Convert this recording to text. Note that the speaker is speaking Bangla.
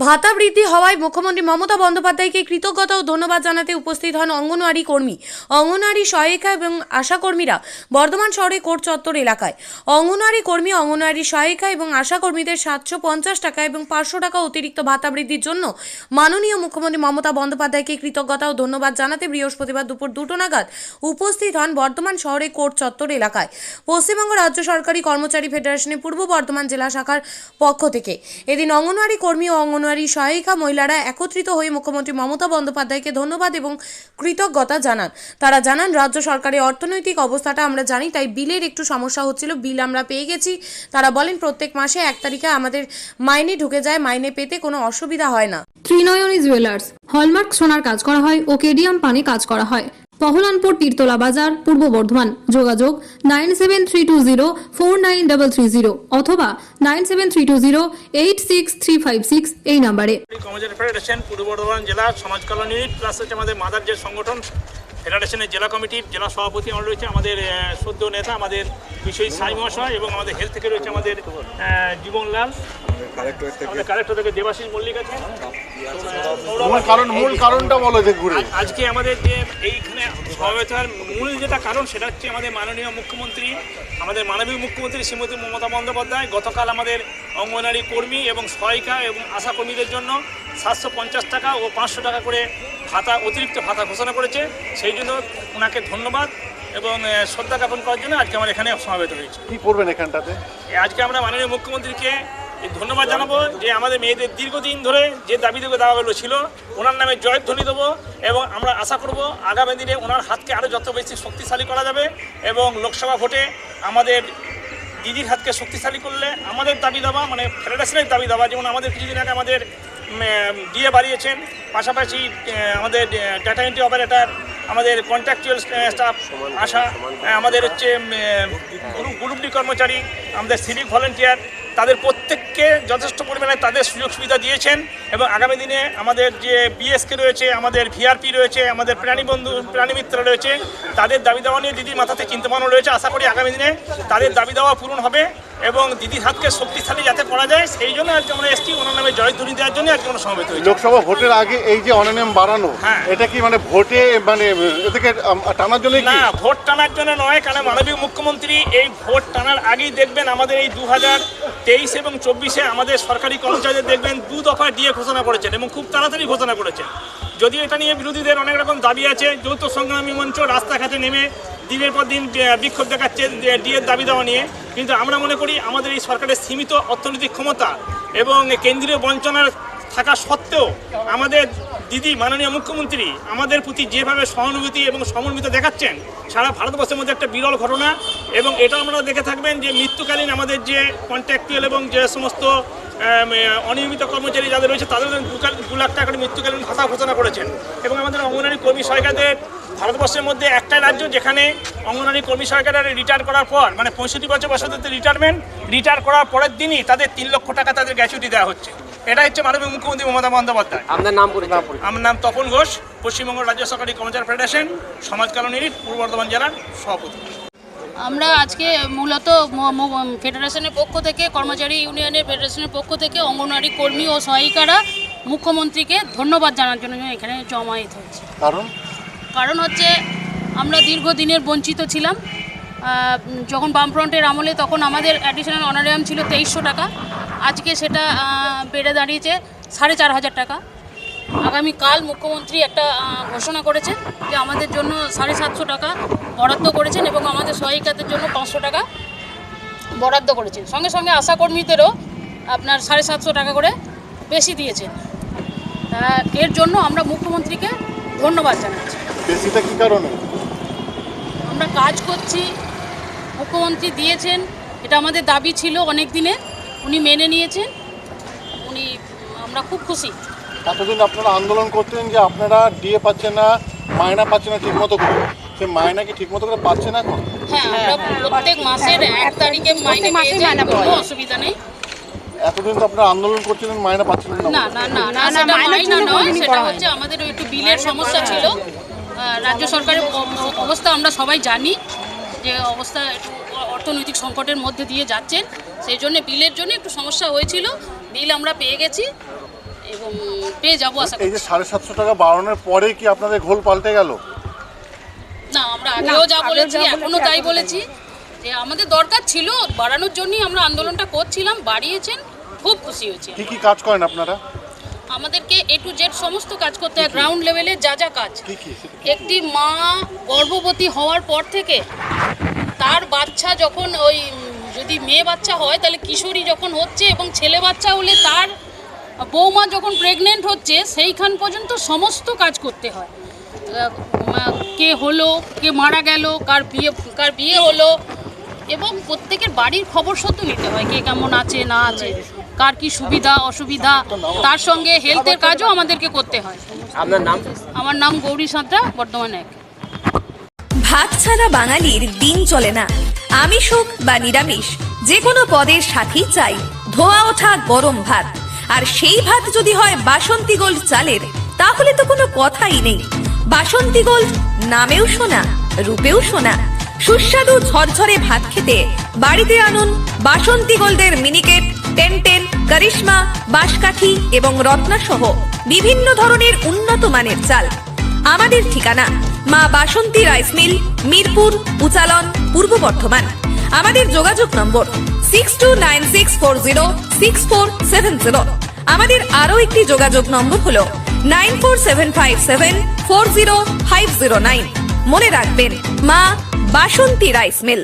ভাতা বৃদ্ধি হওয়ায় মুখ্যমন্ত্রী মমতা বন্দ্যোপাধ্যায়কে কৃতজ্ঞতা ও ধন্যবাদ জানাতে উপস্থিত হন অঙ্গনওয়াড়ি কর্মী, অঙ্গনওয়াড়ি সহায়িকা এবং আশাকর্মীরা বর্ধমান শহরে কোর্ট চত্বর এলাকায়। অঙ্গনওয়াড়ি কর্মী, অঙ্গনওয়াড়ি সহায়িকা এবং আশাকর্মীদের 750 টাকা এবং 500 টাকা অতিরিক্ত ভাতা বৃদ্ধির জন্য মাননীয় মুখ্যমন্ত্রী মমতা বন্দ্যোপাধ্যায়কে কৃতজ্ঞতা ও ধন্যবাদ জানাতে বৃহস্পতিবার দুপুর 2টো নাগাদ উপস্থিত হন বর্ধমান শহরে কোর্ট চত্বর এলাকায় পশ্চিমবঙ্গ রাজ্য সরকারি কর্মচারী ফেডারেশনের পূর্ব বর্ধমান জেলা শাখার পক্ষ থেকে। এদিন অঙ্গনওয়াড়ি কর্মী ও অঙ্গনওয়াড়ি সহায়িকা মহিলারা একত্রিত হয়ে মুখ্যমন্ত্রী মমতা বন্দ্যোপাধ্যায়কে ধন্যবাদ এবং কৃতজ্ঞতা জানান। তারা জানান, রাজ্য সরকারের অর্থনৈতিক অবস্থাটা আমরা জানি, তাই বিলের একটু সমস্যা হচ্ছিল, বিল আমরা পেয়ে গেছি। তারা বলেন, প্রত্যেক মাসে 1 তারিখে আমাদের মাইনে ঢুকে যায়, মাইনে পেতে কোনো অসুবিধা হয় না। ত্রিনয়নী জুয়েলার্স হলমার্ক সোনার কাজ করা হয় ও কেডিয়াম পানে কাজ করা হয়। পহলানপুর তীরতলা বাজার, পূর্ব বর্ধমান। যোগাযোগ 9732049330 অথবা 9732086356 এই নম্বরে। কর্মচারী ফেডারেশন পূর্ব বর্ধমান জেলা সমাজ কল্যাণ ইউনিট প্লাস হচ্ছে আমাদের মাদার যে সংগঠন ফেডারেশনের জেলা কমিটির জেলা সভাপতি আমরা রয়েছে, আমাদের সদ্য নেতা আমাদের বিষয়ী সাই মহাশয়, এবং আমাদের হেলথ থেকে রয়েছে আমাদের জীবনলাল, আমাদের কালেক্টর থেকে দেবাশিস মল্লিক আছে। মূল কারণটা বলো যে ঘুরে আজকে আমাদের যে এইখানে সমবেত হওয়ার মূল যেটা কারণ সেটা হচ্ছে আমাদের মাননীয় মুখ্যমন্ত্রী, আমাদের মাননীয় মুখ্যমন্ত্রী শ্রীমতী মমতা বন্দ্যোপাধ্যায় গতকাল আমাদের অঙ্গনওয়াড়ি কর্মী এবং সহায়িকা এবং আশা কর্মীদের জন্য 750 টাকা ও 500 টাকা করে ভাতা, অতিরিক্ত ভাতা ঘোষণা করেছে। সেই জন্য ওনাকে ধন্যবাদ এবং শ্রদ্ধা জ্ঞাপন করার জন্য আজকে আমরা এখানে সমবেত হয়েছি। কি করবেন এখানটাতে? আজকে আমরা মাননীয় মুখ্যমন্ত্রীকে ধন্যবাদ জানাবো যে আমাদের মেয়েদের দীর্ঘদিন ধরে যে দাবিগুলো ছিল ওনার নামে জয়ধ্বনি দেবো, এবং আমরা আশা করব আগামী দিনে ওনার হাতকে আরও যত বেশি শক্তিশালী করা যাবে, এবং লোকসভা ভোটে আমাদের দিদির হাতকে শক্তিশালী করলে আমাদের দাবি দাবা, মানে ফেডারেশনের দাবি দাবা, যেমন আমাদের কিছুদিন আগে আমাদের ডিএ বাড়িয়েছেন, পাশাপাশি আমাদের ডাটা এন্ট্রি অপারেটর, আমাদের কন্ট্রাকচুয়াল স্টাফ আশা, আমাদের হচ্ছে গ্রুপ ডি কর্মচারী, আমাদের সিভিক ভলেন্টিয়ার, তাদের প্রত্যেককে যথেষ্ট পরিমাণে তাদের সুযোগ সুবিধা দিয়েছেন। এবং আগামী দিনে আমাদের যে বিএসকে রয়েছে, আমাদের ভিআরপি রয়েছে, আমাদের প্রাণী মিত্র রয়েছে, তাদের দাবি দেওয়া নিয়ে দিদির মাথাতে চিন্তা ভাবনা রয়েছে। আশা করি আগামী দিনে তাদের দাবি দেওয়া পূরণ হবে এবং দিদির হাতকে শক্তিশালী যাতে করা যায়, সেই জন্য আজকে আমরা এসছি ওনার নামে জয়ধ্বনি দেওয়ার জন্য আজকে আমরা সমবেত হয়েছি। লোকসভা ভোটের আগে এই যে অনানিয়ম বাড়ানো, এটা কি মানে ভোটে মানে এটাকে টানার জন্য? না, ভোট টানার জন্য নয়, কারণ মাননীয় মুখ্যমন্ত্রী এই ভোট টানার আগেই দেখবেন আমাদের এই 2023 এবং 24-এ আমাদের সরকারি কর্মচারীদের দেখবেন 2 দফা ডিএ ঘোষণা করেছেন এবং খুব তাড়াতাড়ি ঘোষণা করেছেন। যদিও এটা নিয়ে বিরোধীদের অনেক রকম দাবি আছে, যৌথ সংগ্রামী মঞ্চ রাস্তাঘাটে নেমে দিনের পর দিন বিক্ষোভ দেখাচ্ছে ডিএর দাবি দেওয়া নিয়ে, কিন্তু আমরা মনে করি আমাদের এই সরকারের সীমিত অর্থনৈতিক ক্ষমতা এবং কেন্দ্রীয় বঞ্চনার থাকা সত্ত্বেও আমাদের দিদি মাননীয় মুখ্যমন্ত্রী আমাদের প্রতি যেভাবে সহানুভূতি এবং সমন্বিত দেখাচ্ছেন, সারা ভারতবর্ষের মধ্যে একটা বিরল ঘটনা। এবং এটা আপনারা দেখে থাকবেন যে মৃত্যুকালীন আমাদের যে কন্ট্রাকচুয়াল এবং যে সমস্ত অনিয়মিত কর্মচারী যাদের রয়েছে তাদের 2 লাখ টাকা করে মৃত্যুকালীন ভাতা ঘোষণা করেছেন। এবং আমাদের অঙ্গনওয়াড়ি কর্মী সহায়িকাদের ভারতবর্ষের মধ্যে একটাই রাজ্য যেখানে অঙ্গনওয়াড়ি কর্মী সহায়িকারা রিটায়ার করার পর, মানে 65 বছর বয়সে রিটায়ার করার পরের দিনই তাদের 3 লক্ষ টাকা তাদের গ্র্যাচুইটি দেওয়া হচ্ছে। এটা হচ্ছে মাননীয় মুখ্যমন্ত্রী মমতা বন্দ্যোপাধ্যায়। আপনার নাম পরিচয়? আমার নাম তপন ঘোষ, পশ্চিমবঙ্গ রাজ্য সরকারি কর্মচারী ফেডারেশন সমাজ কল্যাণ ইউনিট পূর্ব বর্ধমান জেলার সভাপতি। আমরা আজকে মূলত ফেডারেশনের পক্ষ থেকে, কর্মচারী ইউনিয়নের ফেডারেশনের পক্ষ থেকে অঙ্গনওয়াড়ি কর্মী ও সহায়িকারা মুখ্যমন্ত্রীকে ধন্যবাদ জানার জন্য এখানে জমায়েত হয়েছে। কারণ হচ্ছে আমরা দীর্ঘদিনের বঞ্চিত ছিলাম। যখন বামফ্রন্টের আমলে তখন আমাদের অ্যাডিশনাল অনারিয়াম ছিল 2300 টাকা, আজকে সেটা বেড়ে দাঁড়িয়েছে 4500 টাকা। আগামীকাল মুখ্যমন্ত্রী একটা ঘোষণা করেছেন যে আমাদের জন্য 750 টাকা বরাদ্দ করেছেন এবং আমাদের সহায়িকাদের জন্য 500 টাকা বরাদ্দ করেছেন। সঙ্গে সঙ্গে আশাকর্মীদেরও আপনার 750 টাকা করে বেশি দিয়েছেন। এর জন্য আমরা মুখ্যমন্ত্রীকে ধন্যবাদ জানাচ্ছি। বেশিটা কি কারণে? আমরা কাজ করছি, মুখ্যমন্ত্রী দিয়েছেন, এটা আমাদের দাবি ছিল অনেক দিনে, উনি মেনে নিয়েছেন, আমরা খুব খুশি। এতদিন আপনারা আন্দোলন করতেন যে আপনারা ডিএ পাচ্ছেন না, মায়না পাচ্ছেন না ঠিক মতো করে, সে মায়না কি ঠিক মতো করে পাচ্ছেন এখন? হ্যাঁ, আমরা প্রত্যেক মাসের 1 তারিখে মাইনে পেয়ে যাই, কোনো অসুবিধা নেই। এতদিন তো আপনারা আন্দোলন করছিলেন, মায়না পাচ্ছিলেন না? না না না না, সেটা মাইনা নয়, সেটা হচ্ছে আমাদের একটু বিলের সমস্যা ছিল। রাজ্য সরকারের অবস্থা আমরা সবাই জানি, যে অবস্থা একটু অর্থনৈতিক সংকটের মধ্যে দিয়ে যাচ্ছেন, সেই জন্য বিলের জন্য একটু সমস্যা হয়েছিল। বিল আমরা পেয়ে গেছি, এবং পেয়ে যাবো আশা এই করি। যে 750 টাকা বাড়ানোর পরে কি আপনাদের ঘোল পাল্টে গেল? না, আমরা আগেও যা বলেছি এখনো তাই বলেছি যে আমাদের দরকার ছিল বাড়ানোর জন্যই আমরা আন্দোলনটা করছিলাম, বাড়িয়েছেন, খুব খুশি হয়েছি। কি কি কাজ করেন আপনারা? আমাদেরকে A to Z সমস্ত কাজ করতে হয়, গ্রাউন্ড লেভেলে যা যা কাজ। কি কি? একটি মা গর্ভবতী হওয়ার পর থেকে তার বাচ্চা যখন ওই যদি মেয়ে বাচ্চা হয় তাহলে কিশোরী যখন হচ্ছে এবং ছেলে বাচ্চা হলে তার বৌমা যখন প্রেগনেন্ট হচ্ছে সেইখান পর্যন্ত সমস্ত কাজ করতে হয়। কে হলো, কে মারা গেল, কার বিয়ে হলো, এবং প্রত্যেকের বাড়ির খবর সত্য নিতে হয়, কে কেমন আছে না আছে, কার কি সুবিধা অসুবিধা, তার সঙ্গে হেলথের কাজও আমাদেরকে করতে হয়। আপনার নাম? আমার নাম গৌরী সাঁতরা, বর্ধমান 1। ভাত ছাড়া বাঙালির দিন চলে না। আমিষ হোক বা নিরামিষ, যে কোনো পদের সাথেই চাই ধোয়া ওঠা গরম ভাত। আর সেই ভাত যদি হয় বাসন্তী গোল্ড চালের, তাহলে তো কোনো কথাই নেই। বাসন্তী গোল্ড নামেও শোনা, রূপেও শোনা। সুস্বাদু ঝরঝরে ভাত খেতে বাড়িতে আনুন বাসন্তী গোল্ডের মিনিকেট, 1010, করিশ্মা, বাঁশকাঠি এবং রত্না সহ বিভিন্ন ধরনের উন্নত মানের চাল। আমাদের ঠিকানা মা বাসন্তী রাইস মিল, মিরপুর, উচালন, পূর্ব বর্ধমান। আমাদের যোগাযোগ নম্বর 6296406470। আমাদের আরো একটি যোগাযোগ নম্বর হলো 9475740509। মনে রাখবেন, মা বাসন্তী রাইস মিল।